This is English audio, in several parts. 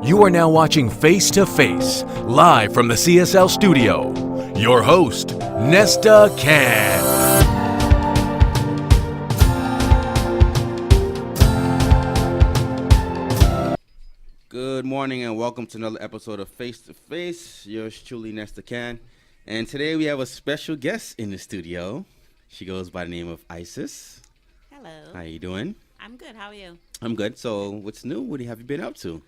You are now watching Face to Face, live from the CSL studio. Your host, Nesta Cann. Good morning and welcome to another episode of Face to Face. Yours truly, Nesta Cann. And today we have a special guest in the studio. She goes by the name of Isis. Hello. How you doing? I'm good. How are you? I'm good. So what's new? What have you been up to?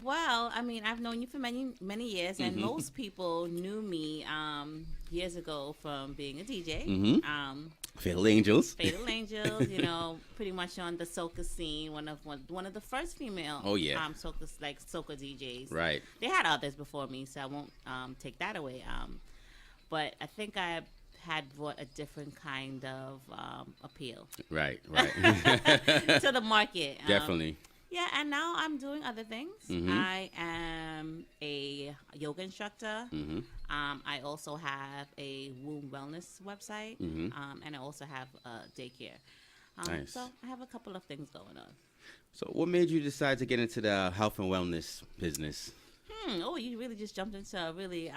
Well, I mean, I've known you for many years, and most people knew me years ago from being a DJ. Fatal Angels. Fatal Angels, pretty much on the soca scene. One of the first female. Soca DJs. Right. They had others before me, so I won't take that away. But I think I had brought a different kind of appeal. Right. To the market. Definitely. Yeah, and now I'm doing other things. I am a yoga instructor. I also have a womb wellness website, and I also have a daycare. Nice. So I have a couple of things going on. So what made you decide to get into the health and wellness business? Oh, you really just jumped into a really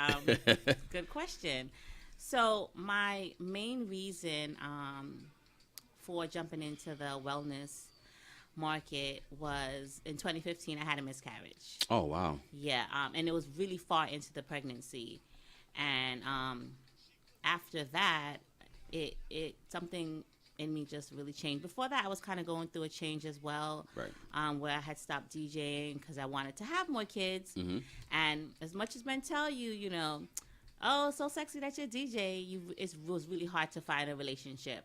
good question. So my main reason for jumping into the wellness market was in 2015 I had a miscarriage. Oh wow. Yeah, and it was really far into the pregnancy, and after that it something in me just really changed. Before that I was kind of going through a change as well, right. Where I had stopped DJing because I wanted to have more kids. And as much as men tell you, oh, so sexy that you're DJ, it was really hard to find a relationship.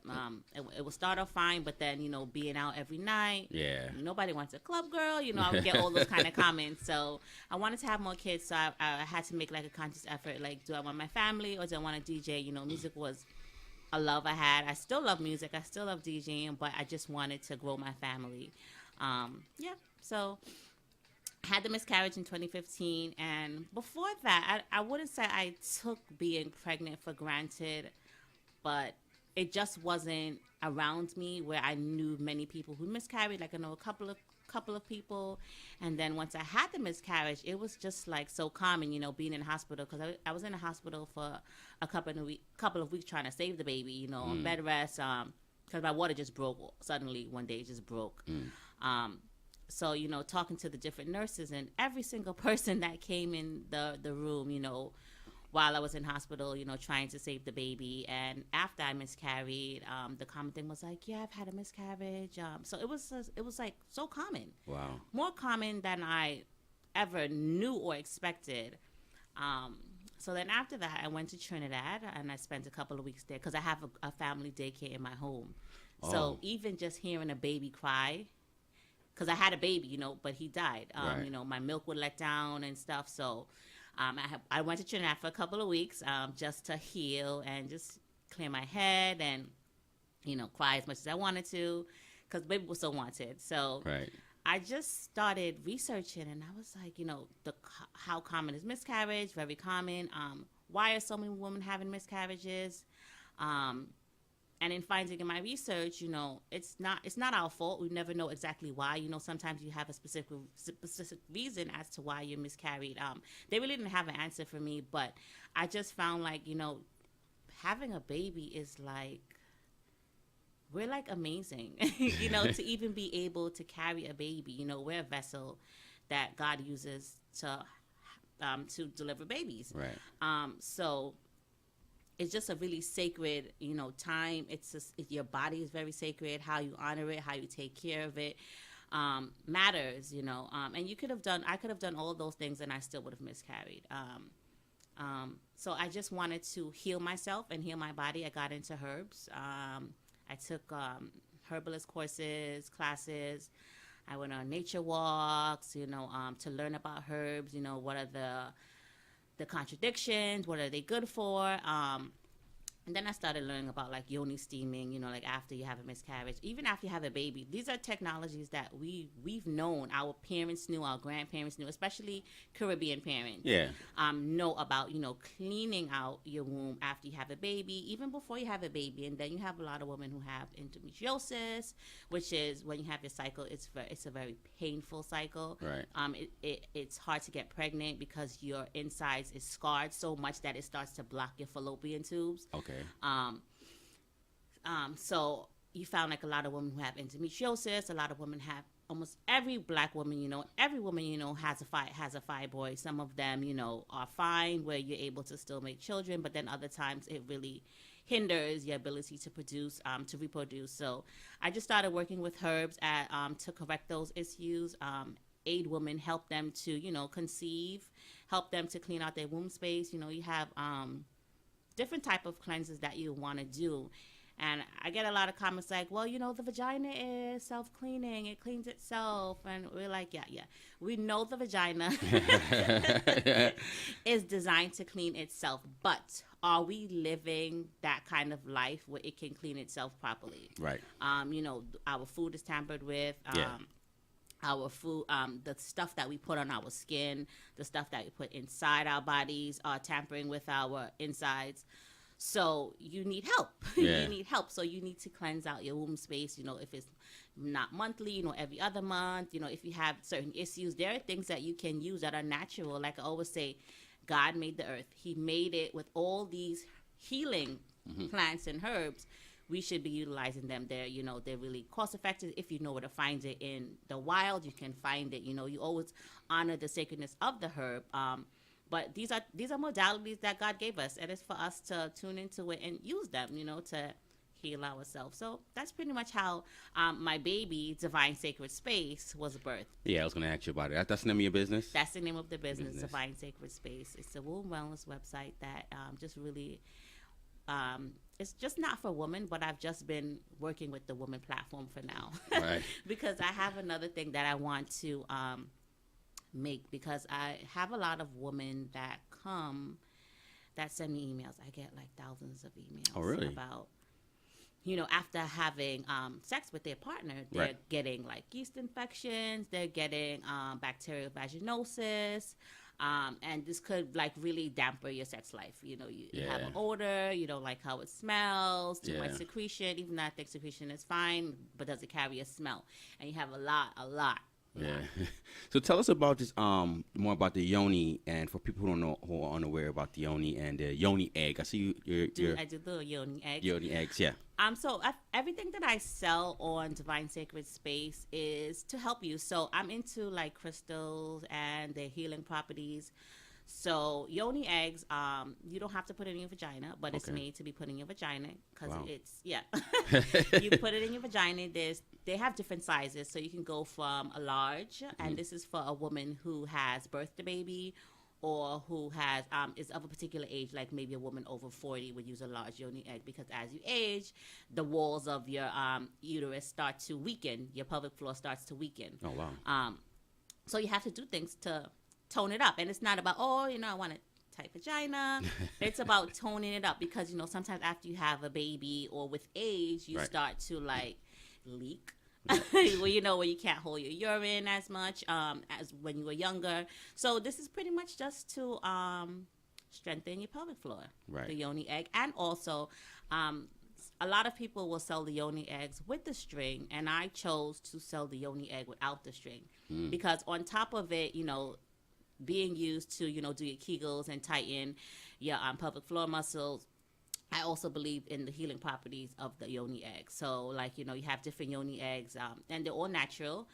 It would start off fine, but then, being out every night. Yeah. Nobody wants a club girl. I would get all those kind of comments. So I wanted to have more kids, so I had to make, like, a conscious effort. Like, do I want my family or do I want to DJ? Music was a love I had. I still love music. I still love DJing, but I just wanted to grow my family. So had the miscarriage in 2015, and before that I wouldn't say I took being pregnant for granted, but it just wasn't around me where I knew many people who miscarried. Like, I know a couple of people, and then once I had the miscarriage, it was just like so common, being in the hospital, because I was in the hospital for a couple of weeks trying to save the baby, on bed rest, because my water just broke suddenly one day. It just broke. So, talking to the different nurses, and every single person that came in the room, while I was in hospital, trying to save the baby. And after I miscarried, the common thing was like, yeah, I've had a miscarriage. So it was like so common. Wow. More common than I ever knew or expected. So then after that, I went to Trinidad, and I spent a couple of weeks there because I have a family daycare in my home. Oh. So even just hearing a baby cry, because I had a baby, but he died. Right. My milk would let down and stuff. So I went to Trinidad for a couple of weeks just to heal and just clear my head and, cry as much as I wanted to, because baby was so wanted. So right. I just started researching, and I was like, how common is miscarriage? Very common. Why are so many women having miscarriages? And in finding in my research, it's not our fault. We never know exactly why. Sometimes you have a specific reason as to why you miscarried. They really didn't have an answer for me, but I just found like, having a baby is like, we're like amazing, to even be able to carry a baby. We're a vessel that God uses to deliver babies. Right. So it's just a really sacred, time. It's just, your body is very sacred. How you honor it, how you take care of it, matters, And I could have done all those things, and I still would have miscarried. So I just wanted to heal myself and heal my body. I got into herbs. I took herbalist courses, classes. I went on nature walks, to learn about herbs. What are the contradictions, what are they good for, And then I started learning about like yoni steaming, like after you have a miscarriage, even after you have a baby. These are technologies that we've known, our parents knew, our grandparents knew, especially Caribbean parents. Yeah. Know about, cleaning out your womb after you have a baby, even before you have a baby. And then you have a lot of women who have endometriosis, which is when you have your cycle, it's a very painful cycle. Right. It's hard to get pregnant because your insides is scarred so much that it starts to block your fallopian tubes. Okay. So you found like a lot of women who have endometriosis. A lot of women have, almost every black woman, every woman, has a fibroid. Some of them, are fine where you're able to still make children, but then other times it really hinders your ability to produce, to reproduce. So I just started working with herbs to correct those issues, aid women, help them to, conceive, help them to clean out their womb space. You have different type of cleanses that you want to do. And I get a lot of comments like, well, the vagina is self-cleaning. It cleans itself. And we're like, yeah. We know the vagina is designed to clean itself. But are we living that kind of life where it can clean itself properly? Right. Our food is tampered with. Our food, the stuff that we put on our skin, the stuff that we put inside our bodies are tampering with our insides. So you need help. Yeah. You need help. So you need to cleanse out your womb space. If it's not monthly, every other month, if you have certain issues, there are things that you can use that are natural. Like I always say, God made the earth. He made it with all these healing plants and herbs. We should be utilizing them. They're really cost effective. If you know where to find it in the wild, you can find it. You always honor the sacredness of the herb. But these are modalities that God gave us, and it's for us to tune into it and use them, to heal ourselves. So that's pretty much how my baby, Divine Sacred Space, was birthed. Yeah, I was going to ask you about it. That's the name of your business? That's the name of the business. Divine Sacred Space. It's a womb wellness website that just really... it's just not for women, but I've just been working with the woman platform for now. Right. Because I have another thing that I want to make, because I have a lot of women that send me emails. I get like thousands of emails. Oh, really? About, after having sex with their partner, they're getting like yeast infections, they're getting bacterial vaginosis. And this could like really damper your sex life. You have an odor, you don't like how it smells, too much secretion. Even though I think secretion is fine, but does it carry a smell? And you have a lot. Yeah. So tell us about this, more about the yoni, and for people who don't know, who are unaware about the yoni and the yoni egg. I see I do the yoni eggs. Yoni eggs, yeah. So everything that I sell on Divine Sacred Space is to help you. So I'm into like crystals and their healing properties. So yoni eggs, you don't have to put it in your vagina, but it's made to be put in your vagina because you put it in your vagina. They have different sizes, so you can go from a large, and this is for a woman who has birthed a baby, or who has is of a particular age, like maybe a woman over 40 would use a large yoni egg, because as you age, the walls of your uterus start to weaken, your pelvic floor starts to weaken. Oh wow! So you have to do things to tone it up, and it's not about I want a tight vagina. It's about toning it up, because sometimes after you have a baby or with age, you start to like leak. Where you can't hold your urine as much as when you were younger. So this is pretty much just to strengthen your pelvic floor, the yoni egg. And also a lot of people will sell the yoni eggs with the string, and I chose to sell the yoni egg without the string, because on top of it, being used to do your Kegels and tighten your pelvic floor muscles, I also believe in the healing properties of the yoni egg. So, like, you have different yoni eggs, and they're all natural.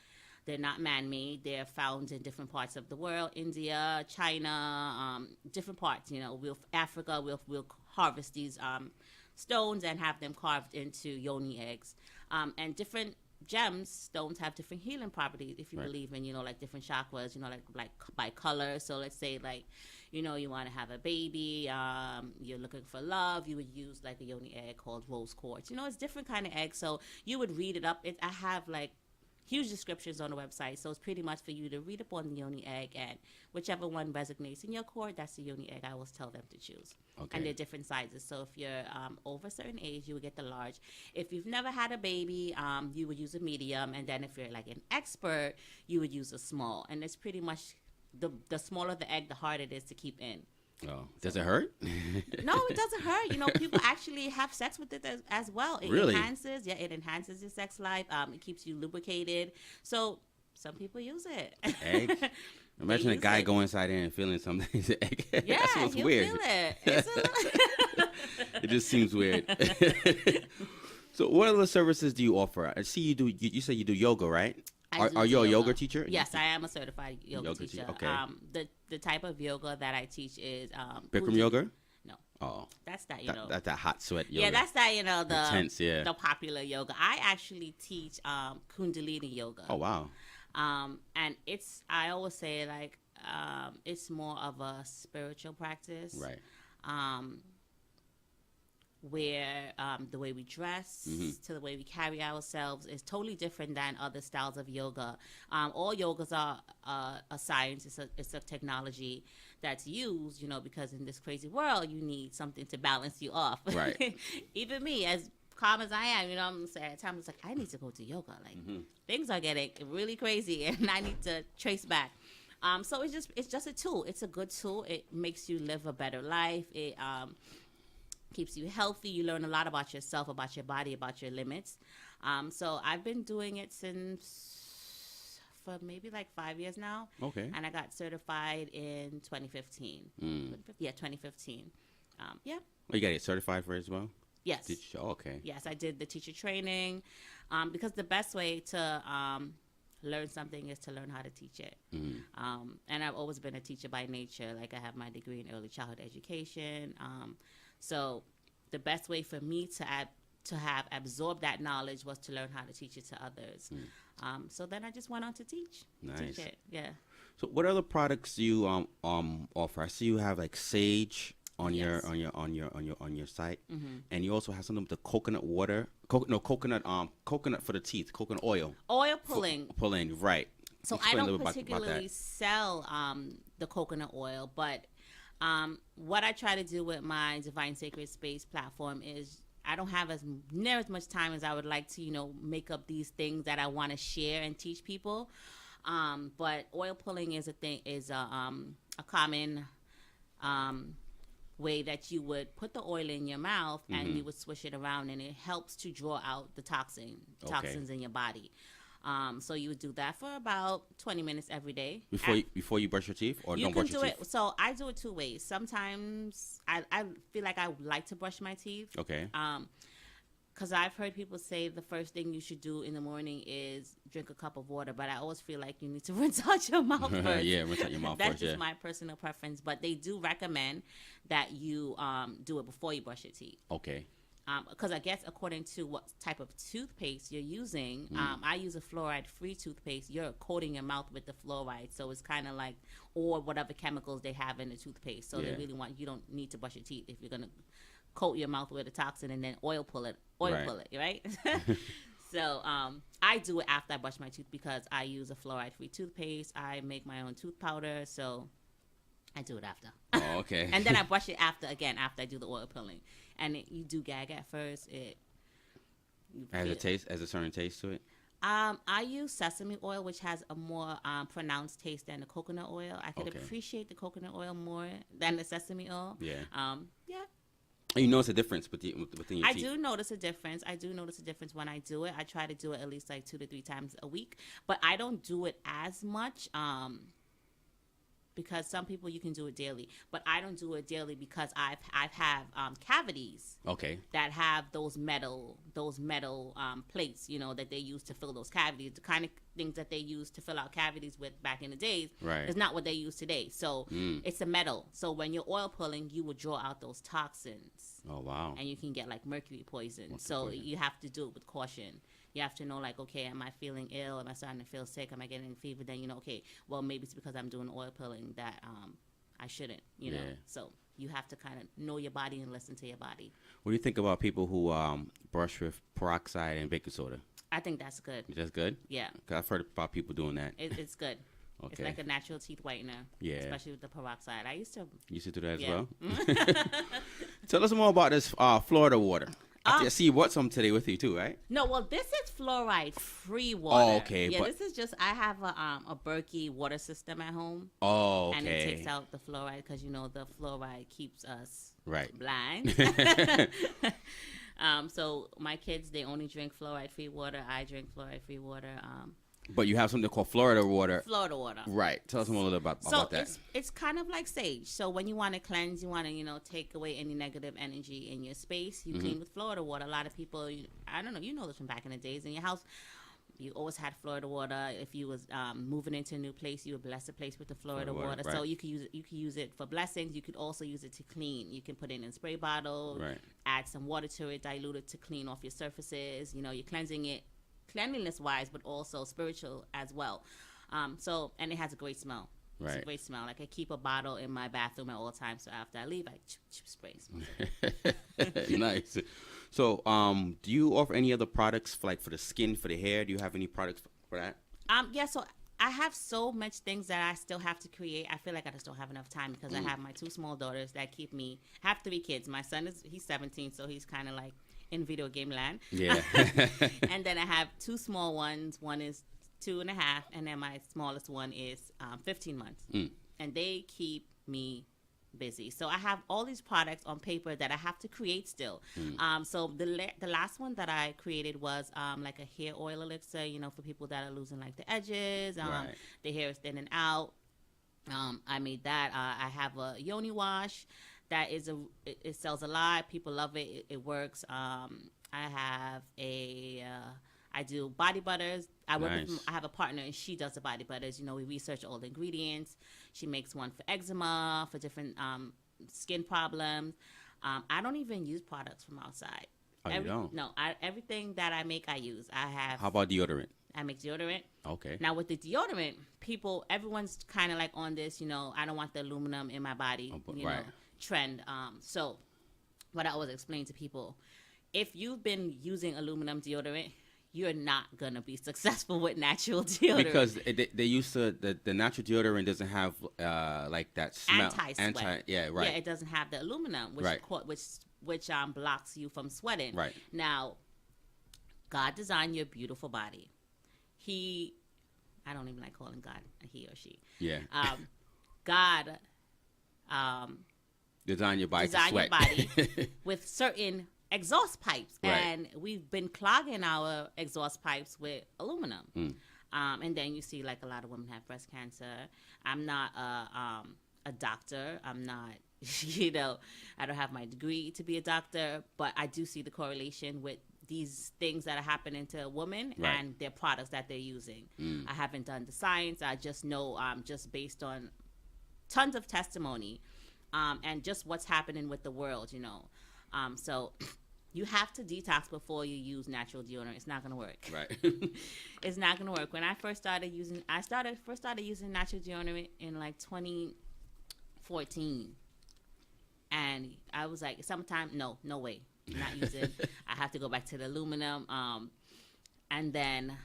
They're not man-made. They're found in different parts of the world, India, China, different parts. Africa, we'll harvest these stones and have them carved into yoni eggs. And different stones have different healing properties, if you believe in, like different chakras, like by color. So let's say like, you want to have a baby, you're looking for love, you would use like a yoni egg called rose quartz. It's different kind of eggs. So you would read it up. I have like huge descriptions on the website. So it's pretty much for you to read up on the yoni egg, and whichever one resonates in your court, that's the yoni egg I always tell them to choose. Okay. And they're different sizes. So if you're over a certain age, you would get the large. If you've never had a baby, you would use a medium. And then if you're like an expert, you would use a small. And it's pretty much the smaller the egg, the harder it is to keep in. Oh, does it hurt? No, it doesn't hurt. You know, people actually have sex with it as well. It Really? it enhances your sex life. It keeps you lubricated. So some people use it. Egg? Imagine a guy going inside there and feeling something. Egg. Yeah, That sounds he'll weird. feel it. It's a little It just seems weird. So, what other services do you offer? I see you do. You say you do yoga, right? Are you a yoga teacher? Yes, I am a certified yoga teacher. Okay. The type of yoga that I teach is Bikram yoga? No. Oh. That's that, That's that hot sweat yoga. Yeah, that's that, the intense, yeah. the popular yoga. I actually teach Kundalini yoga. Oh, wow. And I always say like it's more of a spiritual practice. Right. Where the way we dress to the way we carry ourselves is totally different than other styles of yoga. All yogas are a science. It's a technology that's used, because in this crazy world, you need something to balance you off. Right. Even me, as calm as I am, I'm saying at times it's like, I need to go to yoga. Like things are getting really crazy and I need to trace back. So it's just a tool. It's a good tool. It makes you live a better life. It keeps you healthy. You learn a lot about yourself, about your body, about your limits. So I've been doing it for maybe like 5 years now. Okay. And I got certified in 2015. Yeah, 2015. Yeah. Oh, you got to get certified for it as well? Yes. Okay. Yes, I did the teacher training because the best way to learn something is to learn how to teach it. And I've always been a teacher by nature. Like I have my degree in early childhood education. So the best way for me to have absorbed that knowledge was to learn how to teach it to others. So then I just went on to teach. Nice. Teach it. Yeah. So what other products do you offer? I see you have like sage on Yes. your site, and you also have something with the coconut water. Coconut for the teeth. Coconut oil. Oil pulling. Pulling, right. So Explain I a don't little bit about particularly that. sell the coconut oil, but what I try to do with my Divine Sacred Space platform is I don't have near as much time as I would like to, make up these things that I want to share and teach people. But oil pulling is a common way that you would put the oil in your mouth and you would swish it around, and it helps to draw out the toxins in your body. So you would do that for about 20 minutes every day. Before you brush your teeth, or don't brush your teeth? You can do it. So I do it two ways. Sometimes I feel like I would like to brush my teeth. Okay. Because I've heard people say the first thing you should do in the morning is drink a cup of water, but I always feel like you need to rinse out your mouth first. Yeah, rinse out your mouth That's first. just Yeah. my personal preference, but they do recommend that you do it before you brush your teeth. Okay. Because I guess according to what type of toothpaste you're using, I use a fluoride-free toothpaste. You're coating your mouth with the fluoride, so it's kind of like, or whatever chemicals they have in the toothpaste. So they really you don't need to brush your teeth if you're gonna coat your mouth with a toxin and then oil pull it, right? So I do it after I brush my teeth because I use a fluoride-free toothpaste. I make my own tooth powder, so I do it after. Oh, okay. And then I brush it after I do the oil pulling. And you do gag at first. Has a certain taste to it? I use sesame oil, which has a more pronounced taste than the coconut oil. I could appreciate the coconut oil more than the sesame oil. Yeah. Yeah. You notice a difference within your I teeth? do notice a difference. When I do it. I try to do it at least like 2 to 3 times a week, but I don't do it as much. Because some people you can do it daily, but I don't do it daily because I've cavities. Okay. That have those metal plates, that they use to fill those cavities. The kind of things that they used to fill out cavities with back in the days is not what they use today. So it's a metal. So when you're oil pulling, you will draw out those toxins. Oh, wow. And you can get like mercury poison. You have to do it with caution. You have to know, like, okay, am I feeling ill? Am I starting to feel sick? Am I getting a fever? Then, okay, well, maybe it's because I'm doing oil pulling that I shouldn't, know. So you have to kind of know your body and listen to your body. What do you think about people who brush with peroxide and baking soda? I think that's good. That's good? Yeah. 'Cause I've heard about people doing that. It's good. Okay. It's like a natural teeth whitener. Yeah. Especially with the peroxide. I used to. You used to do that as Yeah. well? Tell us more about this Florida water. I see you brought some today with you too, right? No, well, this is fluoride-free water. Oh, okay. Yeah, But this is just, I have a Berkey water system at home. oh, okay. And it takes out the fluoride because, you know, the fluoride keeps us Right. blind. So my kids, they only drink fluoride-free water. I drink fluoride-free water. But you have something called Florida water. Florida water. Right. Tell us a little bit about that. So it's kind of like sage. So when you want to cleanse, you want to, you know, take away any negative energy in your space, you clean with Florida water. A lot of people, I don't know, you know this from back in the days in your house. You always had Florida water. If you was moving into a new place, you would bless the place with the Florida water. Right. So you could use it. You could use it for blessings. You could also use it to clean. You can put it in a spray bottle. Right. Add some water to it, dilute it to clean off your surfaces. You know, you're cleansing it, cleanliness wise, but also spiritual as well. And it has a great smell. It's Right. a great smell. Like I keep a bottle in my bathroom at all times. So after I leave, I spray. Nice. So, do you offer any other products for the skin, for the hair? Do you have any products for that? Yeah. So I have so much things that I still have to create. I feel like I just don't have enough time because I have my 2 small daughters that keep me. I have 3 kids. My son he's 17, so he's kind of like in video game land. Yeah. And then I have 2 small ones. One is 2.5, and then my smallest one is 15 months. And they keep me busy. So I have all these products on paper that I have to create still. So the last one that I created was like a hair oil elixir, you know, for people that are losing like the edges, Right. the hair is thinning out. I made that. I have a yoni wash that is it sells a lot. People love it. It works. I have I do body butters. I have a partner and she does the body butters. You know, we research all the ingredients. She makes one for eczema, for different skin problems. I don't even use products from outside. Oh, you don't? No, everything that I make, I use. How about deodorant? I make deodorant. Okay. Now with the deodorant, everyone's kind of like on this, you know, I don't want the aluminum in my body, you know, trend. So what I always explain to people, if you've been using aluminum deodorant, you're not going to be successful with natural deodorant. Because they used to, the natural deodorant doesn't have like that smell. Anti-sweat. Yeah, right. Yeah, it doesn't have the aluminum, which blocks you from sweating. Right. Now, God designed your beautiful body. I don't even like calling God a he or she. Yeah. God design your body to sweat. Your body with certain exhaust pipes, Right. and we've been clogging our exhaust pipes with aluminum. And then you see like a lot of women have breast cancer. I'm not a doctor. I'm not, you know, I don't have my degree to be a doctor, but I do see the correlation with these things that are happening to women Right. and their products that they're using. I haven't done the science. I just know just based on tons of testimony and just what's happening with the world, you know. So you have to detox before you use natural deodorant. It's not going to work. Right. It's not going to work. When I first started using natural deodorant in like 2014. And I was like, sometime, no way. I'm not using. I have to go back to the aluminum. And then,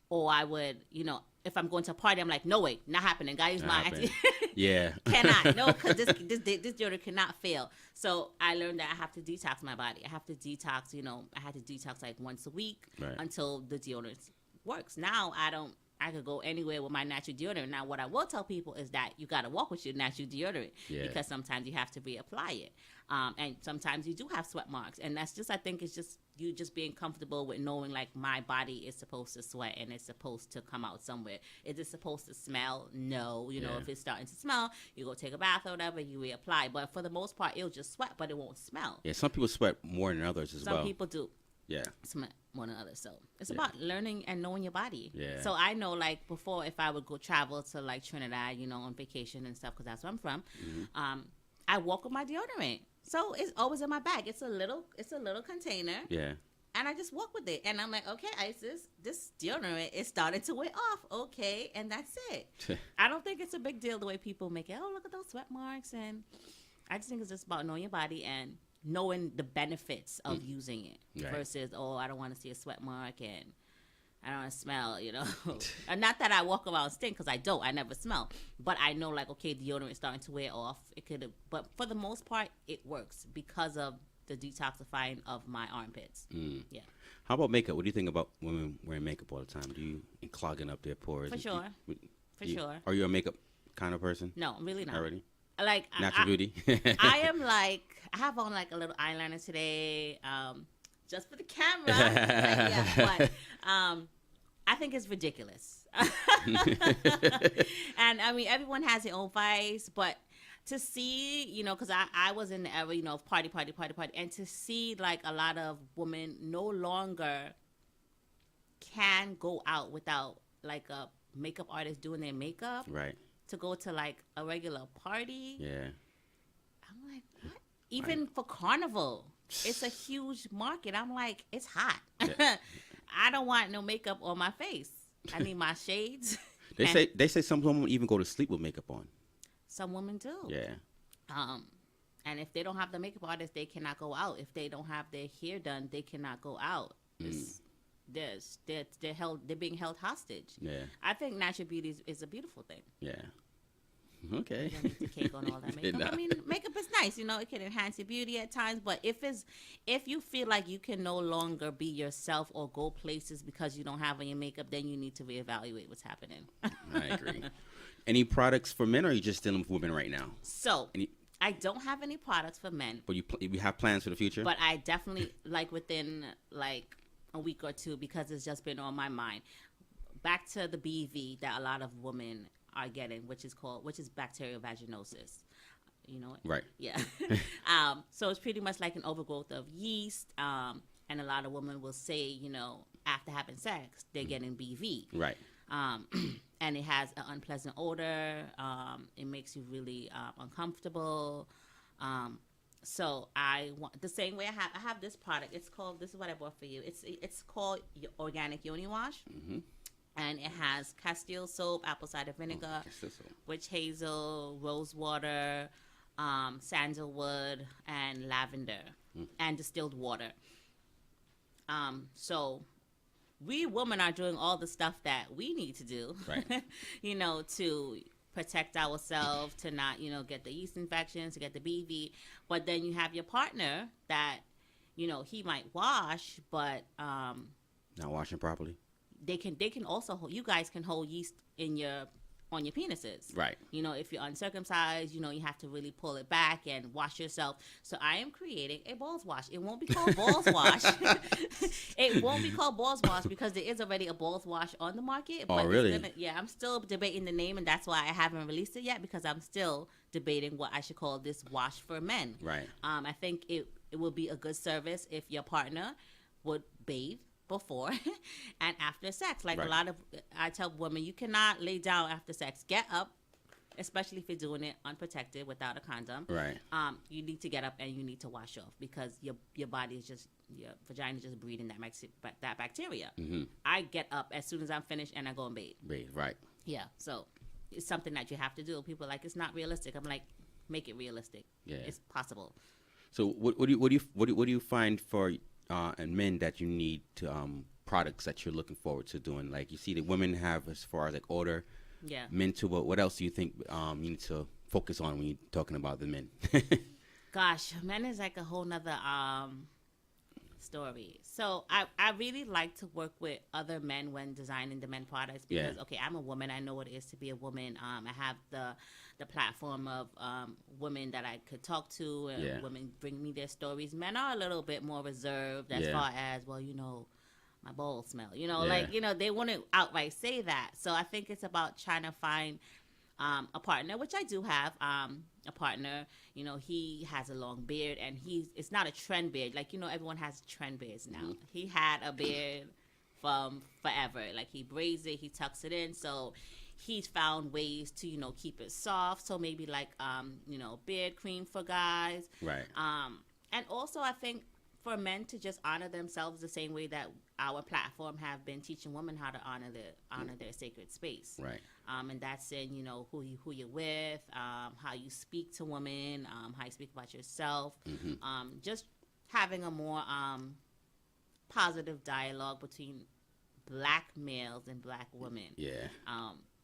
or I would, you know, if I'm going to a party, I'm like, no way, not happening. Gotta use my Yeah. Cannot. No, because this deodorant cannot fail. So I learned that I have to detox my body. I have to detox, you know, I had to detox like once a week until the deodorant works. Now I could go anywhere with my natural deodorant. Now, what I will tell people is that you got to walk with your natural deodorant because sometimes you have to reapply it. And sometimes you do have sweat marks. And that's just, I think it's just you just being comfortable with knowing like my body is supposed to sweat and it's supposed to come out somewhere. Is it supposed to smell? No. You know, if it's starting to smell, you go take a bath or whatever, you reapply. But for the most part, it'll just sweat, but it won't smell. Yeah, some people sweat more than others as well. Some people do. Yeah. Sweat more than others. So it's about learning and knowing your body. Yeah. So I know like before, if I would go travel to like Trinidad, you know, on vacation and stuff, because that's where I'm from, I walk with my deodorant. So it's always in my bag. It's a little container. Yeah. And I just walk with it. And I'm like, okay, Isis, this deodorant is starting to wear off. Okay. And that's it. I don't think it's a big deal the way people make it. Oh, look at those sweat marks. And I just think it's just about knowing your body and knowing the benefits of using it versus, I don't want to see a sweat mark and I don't want to smell, And not that I walk around stink, because I don't. I never smell. But I know, like, okay, deodorant is starting to wear off. But for the most part, it works because of the detoxifying of my armpits. Yeah. How about makeup? What do you think about women wearing makeup all the time? Do you clogging up their pores? For sure. For sure. Are you a makeup kind of person? No, really not. Already? Like Natural beauty? I am like, I have on like a little eyeliner today, just for the camera. But I think it's ridiculous. And I mean, everyone has their own vice, but to see, because I was in the era, of party, and to see like a lot of women no longer can go out without like a makeup artist doing their makeup. Right. To go to like a regular party. Yeah. I'm like, what? Even for Carnival, it's a huge market. I'm like, it's hot. Yeah. I don't want no makeup on my face. I need my shades. They say some women even go to sleep with makeup on. Some women do. Yeah. And if they don't have the makeup artist, they cannot go out. If they don't have their hair done, they cannot go out. They're being held hostage. Yeah. I think natural beauty is a beautiful thing. Yeah. Okay. You don't need to cake on all that makeup. I mean, makeup is nice. It can enhance your beauty at times. But if you feel like you can no longer be yourself or go places because you don't have on your makeup, then you need to reevaluate what's happening. I agree. Any products for men, or are you just dealing with women right now? So, I don't have any products for men. But you have plans for the future? But I definitely, like within like a week or two, because it's just been on my mind. Back to the BV that a lot of women are getting, which is bacterial vaginosis. You know it? Right. Yeah. So it's pretty much like an overgrowth of yeast. And a lot of women will say, after having sex, they're getting BV. Right. And it has an unpleasant odor. It makes you really uncomfortable. So I want the same way I have this product. This is what I bought for you. It's called Organic Yoni Wash. Mm-hmm. And it has Castile soap, apple cider vinegar, witch hazel, rose water, sandalwood, and lavender, and distilled water. So we women are doing all the stuff that we need to do, right. To protect ourselves, to not, get the yeast infections, to get the BV. But then you have your partner that, he might wash, but not washing properly. They can also you guys can hold yeast on your penises. Right. If you're uncircumcised, you have to really pull it back and wash yourself. So I am creating a balls wash. It won't be called balls wash. It won't be called balls wash because there is already a balls wash on the market. Oh, really? I'm still debating the name, and that's why I haven't released it yet, because I'm still debating what I should call this wash for men. Right. I think it will be a good service if your partner would bathe before and after sex. Like, right. I tell women, you cannot lay down after sex. Get up, especially if you're doing it unprotected without a condom. Right. You need to get up and you need to wash off, because your body is just, your vagina is just breeding that bacteria. Mm-hmm. I get up as soon as I'm finished and I go and bathe. Right. Yeah. So it's something that you have to do. People are like, it's not realistic. I'm like, make it realistic. Yeah. It's possible. So what do you find for and men that you need to products that you're looking forward to doing? Like, you see the women have as far as like odor, men too, but what else do you think you need to focus on when you're talking about the men? Gosh, men is like a whole nother story. So I really like to work with other men when designing the men products, because okay, I'm a woman. I know what it is to be a woman. I have the platform of women that I could talk to, and women bring me their stories. Men are a little bit more reserved as far as, well, my balls smell, they wouldn't outright say that. So I think it's about trying to find a partner, which I do have a partner. He has a long beard, and it's not a trend beard. Like, everyone has trend beards now. Mm-hmm. He had a beard from forever. Like, he braids it, he tucks it in. So he's found ways to, keep it soft. So maybe like, beard cream for guys. Right. And also I think for men to just honor themselves the same way that our platform have been teaching women how to honor their sacred space. Right. And that's in, you know, who you're with, how you speak to women, how you speak about yourself, just having a more positive dialogue between black males and black women. Yeah.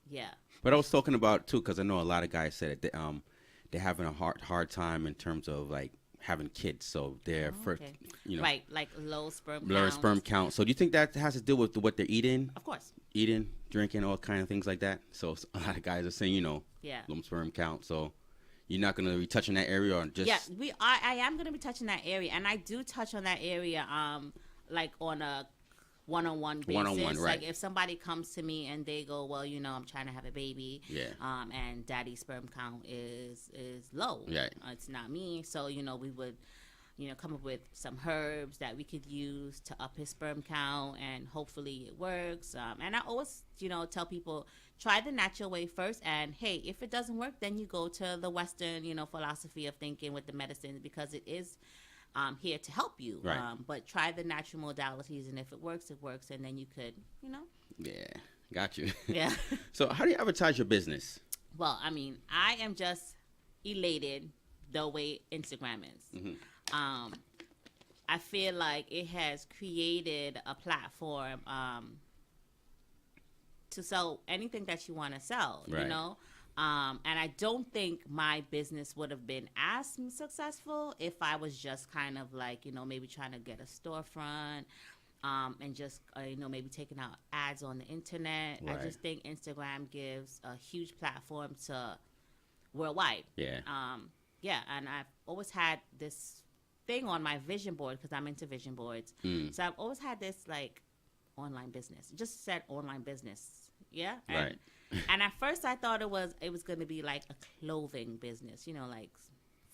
Yeah. But I was talking about too, because I know a lot of guys said it. They're having a hard time in terms of like having kids, so they're right, like low sperm count. So do you think that has to do with what they're eating? Of course. Eating, drinking, all kind of things like that. So a lot of guys are saying, you know, low sperm count. So you're not going to be touching that area, or just I am going to be touching that area, and I do touch on that area like on a one-on-one basis. One-on-one, right. Like if somebody comes to me and they go, well, you know, I'm trying to have a baby, and daddy's sperm count is low. Right. It's not me. So, you know, we would, you know, come up with some herbs that we could use to up his sperm count, and hopefully it works. And I always, you know, tell people, try the natural way first, and hey, if it doesn't work, then you go to the Western, you know, philosophy of thinking with the medicine, because it is here to help you. Right. But try the natural modalities, and if it works, and then you could, you know. Yeah. Got you. Yeah. So how do you advertise your business? Well, I mean, I am just elated the way Instagram is. I feel like it has created a platform to sell anything that you want to sell, right. you know? And I don't think my business would have been as successful if I was just kind of like, you know, maybe trying to get a storefront and just, you know, maybe taking out ads on the internet. Right. I just think Instagram gives a huge platform to worldwide. Yeah. Yeah, and I've always had this thing on my vision board, because I'm into vision boards. So I've always had this, like, online business. It just said online business. Yeah? Right. And at first I thought it was going to be like a clothing business, you know, like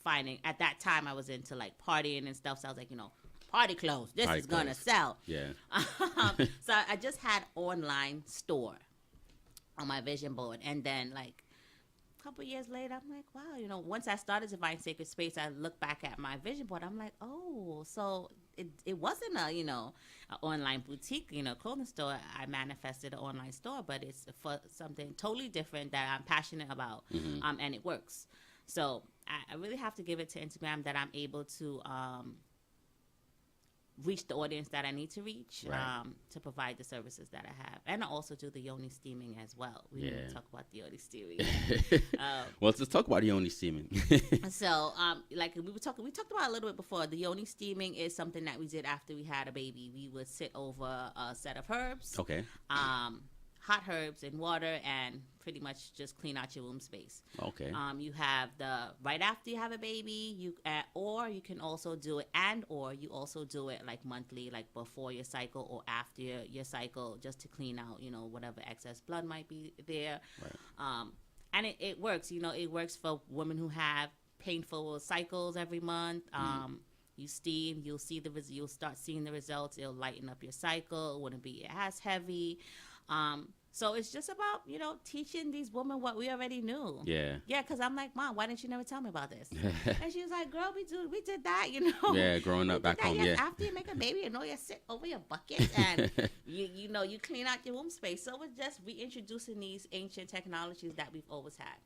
finding, at that time I was into like partying and stuff. So I was like, you know, party clothes, this is going to sell. Yeah. So I just had online store on my vision board. And then like a couple years later, I'm like, wow, you know, once I started Divine Sacred Space, I look back at my vision board. I'm like, oh, so it wasn't a, you know, an online boutique, you know, clothing store. I manifested an online store, but it's for something totally different that I'm passionate about, and it works. So I really have to give it to Instagram that I'm able to reach the audience that I need to reach, right. To provide the services that I have. And I also do the yoni steaming as well. We didn't talk about the yoni steaming. Well, let's talk about yoni steaming. So, like we talked about a little bit before. The yoni steaming is something that we did after we had a baby. We would sit over a set of herbs. Okay. Hot herbs and water, and pretty much just clean out your womb space. Okay. You have the right after you have a baby, or you can also do it, or you also do it like monthly, like before your cycle or after your cycle, just to clean out, you know, whatever excess blood might be there. Right. And it works. You know, it works for women who have painful cycles every month. You steam, you'll start seeing the results. It'll lighten up your cycle. It wouldn't be as heavy. So it's just about, you know, teaching these women what we already knew. Yeah. Yeah, because I'm like, Mom, why didn't you never tell me about this? And she was like, girl, we did that, you know. Yeah, growing up back home, yeah. After you make a baby, you know, you sit over your bucket and, you know, you clean out your womb space. So it's just reintroducing these ancient technologies that we've always had.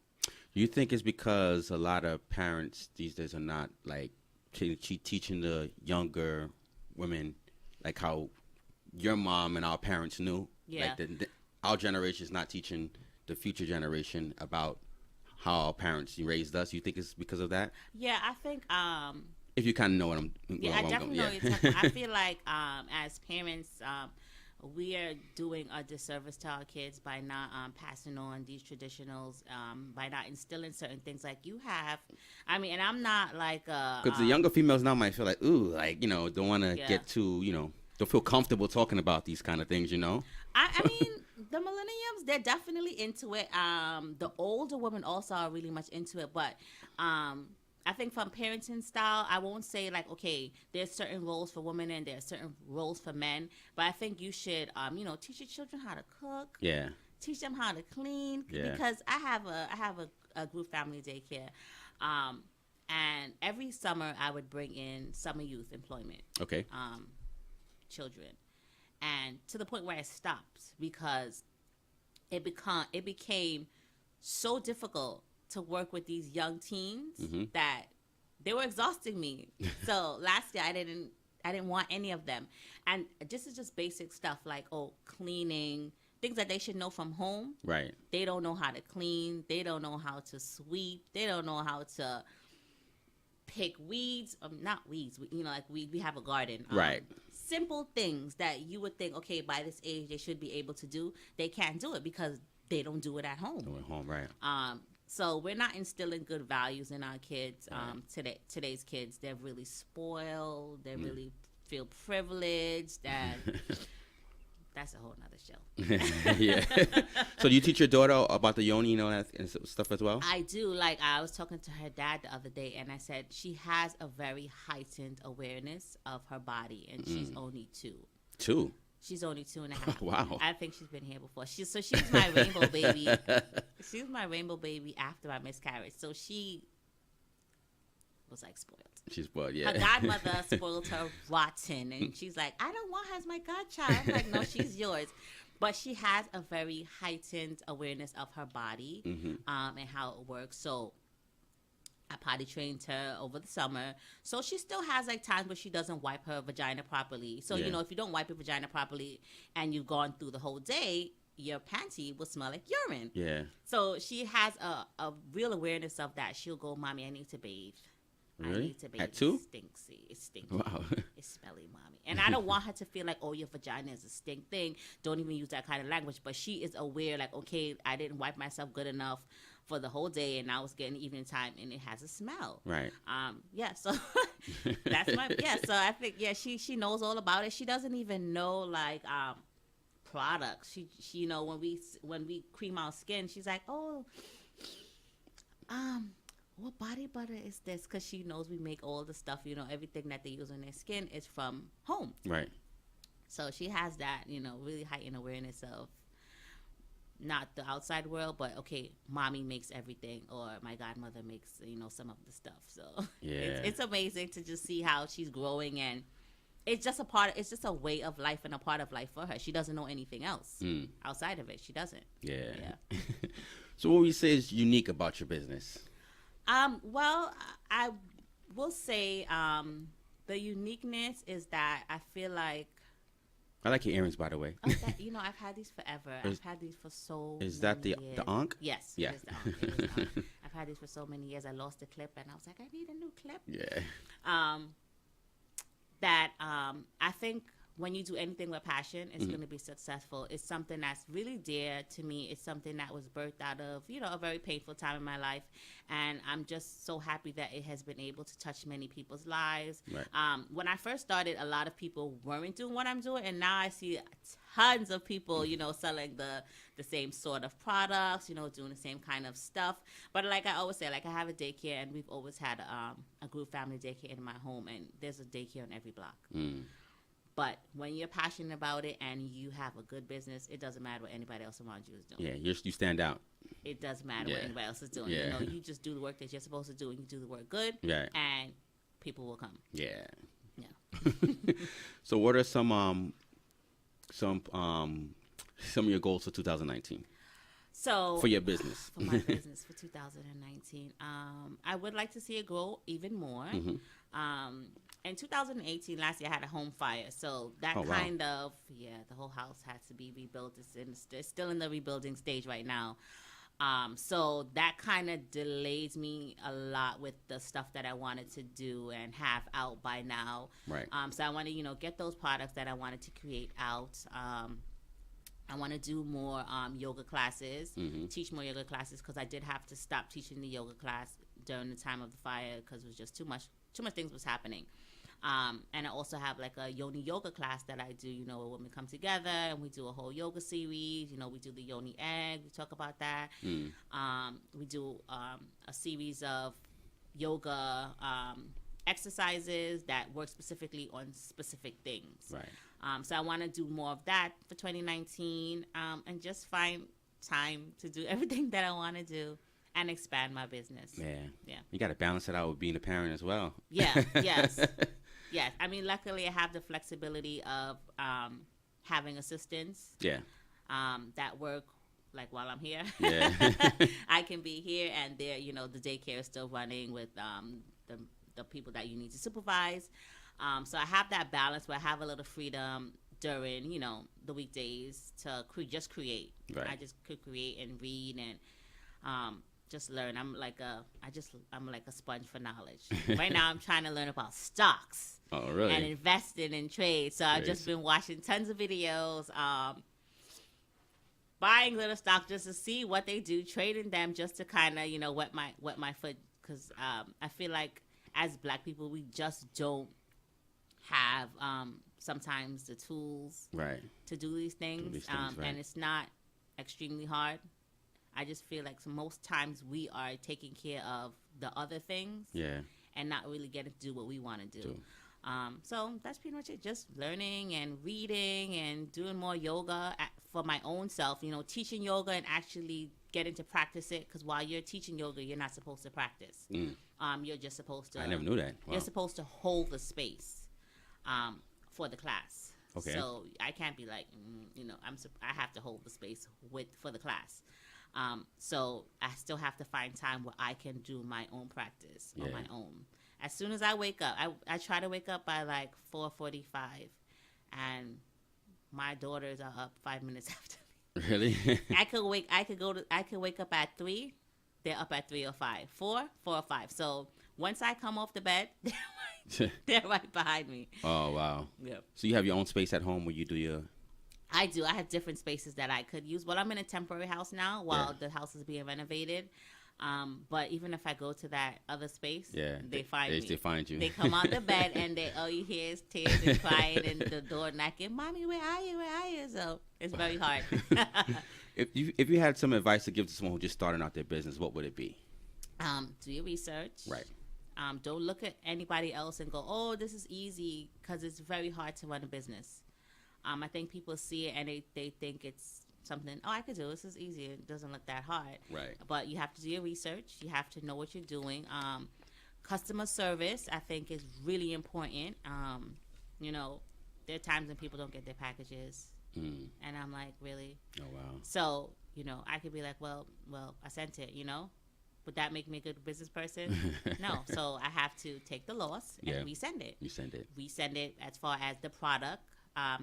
Do you think it's because a lot of parents these days are not, like, teaching the younger women, like how your mom and our parents knew? Yeah. Like our generation is not teaching the future generation about how our parents raised us. You think it's because of that? Yeah, I think. If you kind of know what I'm. Yeah, I definitely know what you're talking about. I feel like as parents, we are doing a disservice to our kids by not passing on these traditionals, by not instilling certain things like you have. I mean, and I'm not like because the younger females now might feel like, ooh, like, you know, don't want to get too, you know, don't feel comfortable talking about these kind of things, you know. I mean, the millenniums, they're definitely into it. The older women also are really much into it, but I think from parenting style, I won't say like, okay, there's certain roles for women and there's certain roles for men, but I think you should, you know, teach your children how to cook. Yeah. Teach them how to clean. Yeah. Because I have a group family daycare, And every summer, I would bring in summer youth employment. Okay. Children. And to the point where I stopped because it became so difficult to work with these young teens that they were exhausting me. So last year I didn't want any of them. And this is just basic stuff like cleaning, things that they should know from home. Right. They don't know how to clean. They don't know how to sweep. They don't know how to pick weeds. Not weeds. We have a garden. Right. Simple things that you would think, okay, by this age they should be able to do. They can't do it because they don't do it at home. At home, right. So we're not instilling good values in our kids. Today's kids, they're really spoiled. They really feel privileged. And that's a whole nother show. Yeah. So do you teach your daughter about the yoni and all that and stuff as well? I do. Like, I was talking to her dad the other day, and I said she has a very heightened awareness of her body, and she's only 2. 2? She's only 2.5. Wow. I think she's been here before. She's my rainbow baby. She's my rainbow baby after my miscarriage. So she was like spoiled. She's spoiled, yeah. Her godmother spoiled her rotten. And she's like, I don't want her as my godchild. I'm like, no, she's yours. But she has a very heightened awareness of her body and how it works. So I potty trained her over the summer. So she still has like times where she doesn't wipe her vagina properly. So, if you don't wipe your vagina properly and you've gone through the whole day, your panty will smell like urine. Yeah. So she has a real awareness of that. She'll go, Mommy, I need to bathe. Really? I need to bathe. At 2? It's stinky. Wow. It's smelly, Mommy. And I don't want her to feel like, oh, your vagina is a stink thing. Don't even use that kind of language. But she is aware, like, okay, I didn't wipe myself good enough for the whole day, and now it's getting evening time, and it has a smell. Right. So that's so I think, she knows all about it. She doesn't even know, like, products. She when we cream our skin, she's like, oh, what body butter is this? Because she knows we make all the stuff, everything that they use on their skin is from home. Right. So she has that, really heightened awareness of not the outside world, but okay, Mommy makes everything, or my godmother makes, some of the stuff. So it's amazing to just see how she's growing, and it's just a way of life and a part of life for her. She doesn't know anything else outside of it. She doesn't. Yeah. So what would you say is unique about your business? Well, I will say the uniqueness is that I feel like I like your earrings, by the way. I've had these forever. I've had these for so many years. Is that the Ankh? Yes. Yeah. It is the Ankh. I've had these for so many years. I lost the clip, and I was like, I need a new clip. Yeah. I think when you do anything with passion, it's going to be successful. It's something that's really dear to me. It's something that was birthed out of, a very painful time in my life. And I'm just so happy that it has been able to touch many people's lives. Right. When I first started, a lot of people weren't doing what I'm doing. And now I see tons of people, selling the same sort of products, doing the same kind of stuff. But like I always say, like I have a daycare, and we've always had a group family daycare in my home. And there's a daycare on every block. But when you're passionate about it and you have a good business, it doesn't matter what anybody else around you is doing. Yeah, you stand out. It doesn't matter what anybody else is doing. Yeah. You just do the work that you're supposed to do, and you do the work good, and people will come. Yeah. Yeah. So what are some of your goals for 2019? So for your business. For my business for 2019. I would like to see it grow even more. In 2018, last year, I had a home fire. So that the whole house had to be rebuilt. It's still in the rebuilding stage right now. So that kind of delays me a lot with the stuff that I wanted to do and have out by now. Right. So I want to, get those products that I wanted to create out. I want to do more yoga classes, teach more yoga classes, because I did have to stop teaching the yoga class during the time of the fire because it was just too much things was happening. And I also have like a yoni yoga class that I do, where women come together and we do a whole yoga series. We do the yoni egg. We talk about that. We do a series of yoga exercises that work specifically on specific things. Right. So I want to do more of that for 2019 and just find time to do everything that I want to do. and expand my business. Yeah. You got to balance it out with being a parent as well. Yeah. Yes. Yes. I mean, luckily I have the flexibility of having assistants. Yeah. That work like while I'm here. Yeah. I can be here and there. You know, the daycare is still running with the people that you need to supervise. So I have that balance where I have a little freedom during, you know, the weekdays to just create. Right. I just could create and read and just learn. I'm like a sponge for knowledge. Right now I'm trying to learn about stocks. Oh, really? And investing in trade. So I've just been watching tons of videos, buying little stock just to see what they do, trading them just to kind of, you know, wet my foot, because I feel like as Black people we just don't have sometimes the tools to do these things, and it's not extremely hard. I just feel like most times we are taking care of the other things and not really getting to do what we want to do. So that's pretty much it. Just learning and reading and doing more yoga for my own self, you know, teaching yoga and actually getting to practice it. Because while you're teaching yoga, you're not supposed to practice. You're just supposed to. I never knew that. Wow. You're supposed to hold the space for the class. Okay. So I can't be like, you know, I have to hold the space for the class. So I still have to find time where I can do my own practice on my own. As soon as I wake up, I try to wake up by like 4:45, and my daughters are up 5 minutes after me. Really? I could wake up at 3. They're up at 3 or 5. 4 or 5. So once I come off the bed, they're right behind me. Oh, wow. Yeah. So you have your own space at home where you do your... I do. I have different spaces that I could use. Well, I'm in a temporary house now while the house is being renovated. But even if I go to that other space, they find me. They find you. They come out the bed and all you hear is tears and crying and the door knocking. Mommy, where are you? Where are you? So it's very hard. If you had some advice to give to someone who's just starting out their business, what would it be? Do your research. Right. Don't look at anybody else and go, oh, this is easy, because it's very hard to run a business. I think people see it and they think it's something, oh, I could do this. This is easy. It doesn't look that hard. Right. But you have to do your research. You have to know what you're doing. Customer service, I think, is really important. You know, there are times when people don't get their packages. And I'm like, really? Oh, wow. So, you know, I could be like, well, I sent it, you know? Would that make me a good business person? No. So I have to take the loss and resend it. Resend it as far as the product.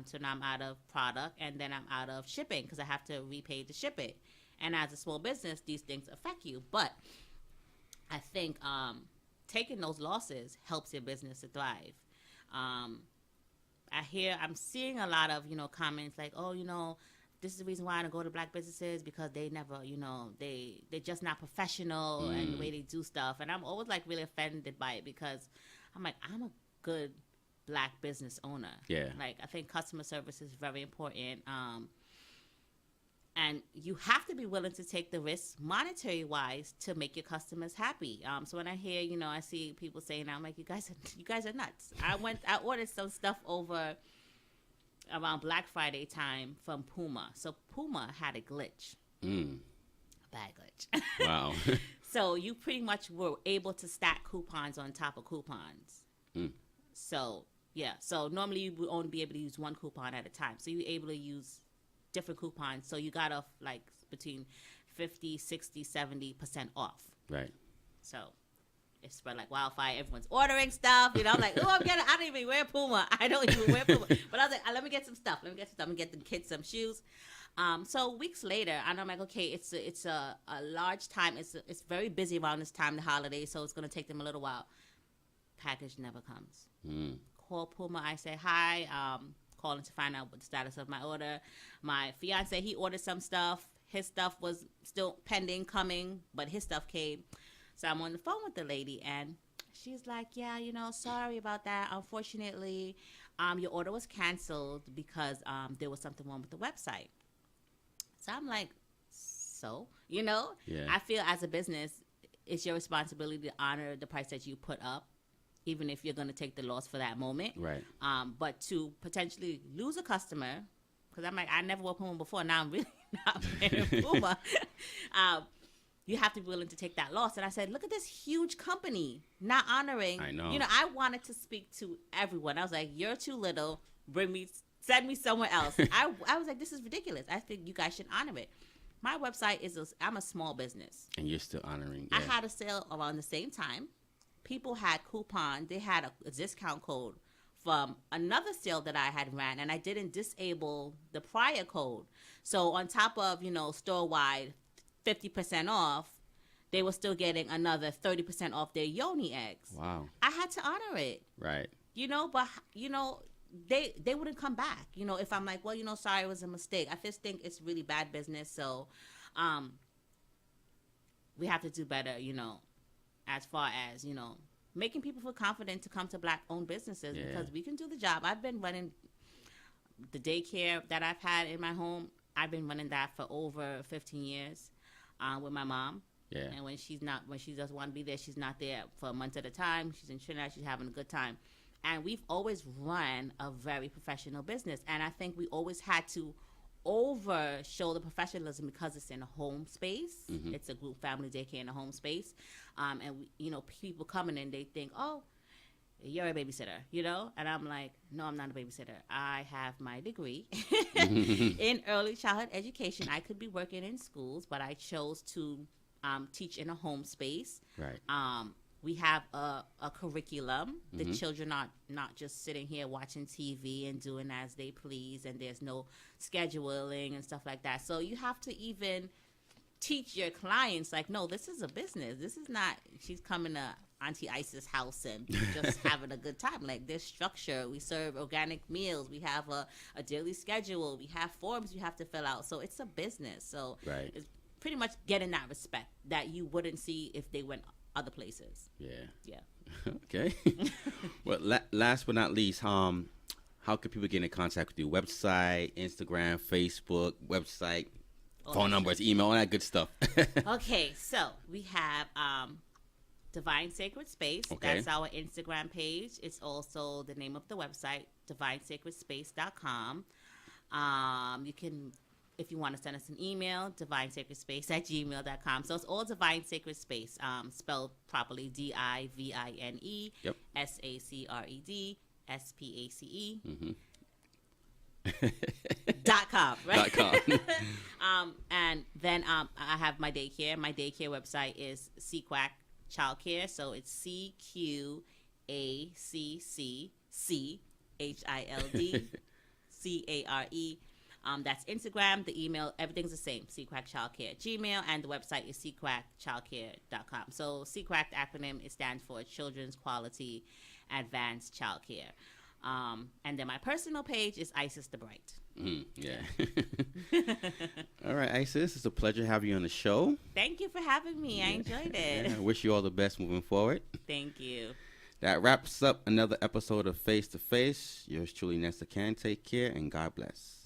So now I'm out of product, and then I'm out of shipping because I have to repay to ship it. And as a small business, these things affect you. But I think taking those losses helps your business to thrive. I'm seeing a lot of, you know, comments like, oh, you know, this is the reason why I don't go to Black businesses, because they never, you know, they're just not professional and the way they do stuff. And I'm always like really offended by it, because I'm like, I'm a good Black business owner. Yeah. Like, I think customer service is very important. And you have to be willing to take the risks monetary wise to make your customers happy. So when I hear, you know, I see people saying, I'm like, you guys are nuts. I ordered some stuff over around Black Friday time from Puma. So Puma had a glitch. A bad glitch. Wow. So you pretty much were able to stack coupons on top of coupons. So, yeah. So normally you would only be able to use one coupon at a time. So you're able to use different coupons. So you got off like between 50, 60, 70% off. Right. So it's spread like wildfire. Everyone's ordering stuff. You know, I'm like, oh, I don't even wear Puma. I don't even wear Puma. But I was like, let me get some stuff. I'm going to get the kids some shoes. So weeks later, and I'm like, okay, it's a large time. It's very busy around this time, the holidays. So it's going to take them a little while. Package never comes. Call Puma. I say hi. Calling to find out what the status of my order. My fiance, he ordered some stuff. His stuff was still pending coming, but his stuff came. So I'm on the phone with the lady, and she's like, yeah, you know, sorry about that. Unfortunately, your order was canceled because there was something wrong with the website. So I'm like, so, you know, I feel as a business, it's your responsibility to honor the price that you put up, even if you're going to take the loss for that moment. Right. But to potentially lose a customer, because I'm like, I never wore Puma before. Now I'm really not wearing Puma. you have to be willing to take that loss. And I said, look at this huge company not honoring. I know. You know, I wanted to speak to everyone. I was like, you're too little. Send me somewhere else. I was like, this is ridiculous. I think you guys should honor it. My website I'm a small business. And you're still honoring. I had a sale around the same time. People had coupon. They had a discount code from another sale that I had ran, and I didn't disable the prior code. So on top of, store-wide 50% off, they were still getting another 30% off their yoni eggs. Wow. I had to honor it. Right. But, they wouldn't come back. If I'm like, well, sorry, it was a mistake. I just think it's really bad business. So we have to do better, as far as, making people feel confident to come to Black-owned businesses because we can do the job. I've been running the daycare that I've had in my home. I've been running that for over 15 years with my mom. Yeah. And when she doesn't want to be there, she's not there for a month at a time. She's in Trinidad. She's having a good time. And we've always run a very professional business. And I think we always had to show the professionalism because it's in a home space. Mm-hmm. It's a group family daycare in a home space. And people coming in, they think, oh, you're a babysitter, And I'm like, no, I'm not a babysitter. I have my degree in early childhood education. I could be working in schools, but I chose to teach in a home space. Right. We have a curriculum. The children are not just sitting here watching TV and doing as they please, and there's no scheduling and stuff like that. So you have to even teach your clients, like, no, this is a business. This is not, she's coming to Auntie Isis' house and just having a good time. Like, there's structure. We serve organic meals. We have a daily schedule. We have forms you have to fill out. So it's a business. So it's pretty much getting that respect that you wouldn't see if they went other places. Yeah. Okay. Well, last but not least, how can people get in contact with you? Website, Instagram, Facebook, website, phone numbers, email, all that good stuff. Okay, so we have Divine Sacred Space. Okay. That's our Instagram page. It's also the name of the website, divinesacredspace.com. You can, if you want to send us an email, divinesacredspace@gmail.com. So it's all Divine Sacred Space, spelled properly, DIVINE, SACRED, SPACE. .com, right? .com. And then I have my daycare. My daycare website is CQUAC Childcare. So it's CQUACCCHILDCARE. That's Instagram. The email, everything's the same. CQUAC Childcare at Gmail, and the website is CQUACchildcare.com. So CQUAC, the acronym, it stands for Children's Quality Advanced Childcare. And then my personal page is Isis the Bright. Yeah. All right, Isis, it's a pleasure having you on the show. Thank you for having me. I enjoyed it. I wish you all the best moving forward. Thank you. That wraps up another episode of Face to Face. Yours truly, Nesta Cann. Take care and God bless.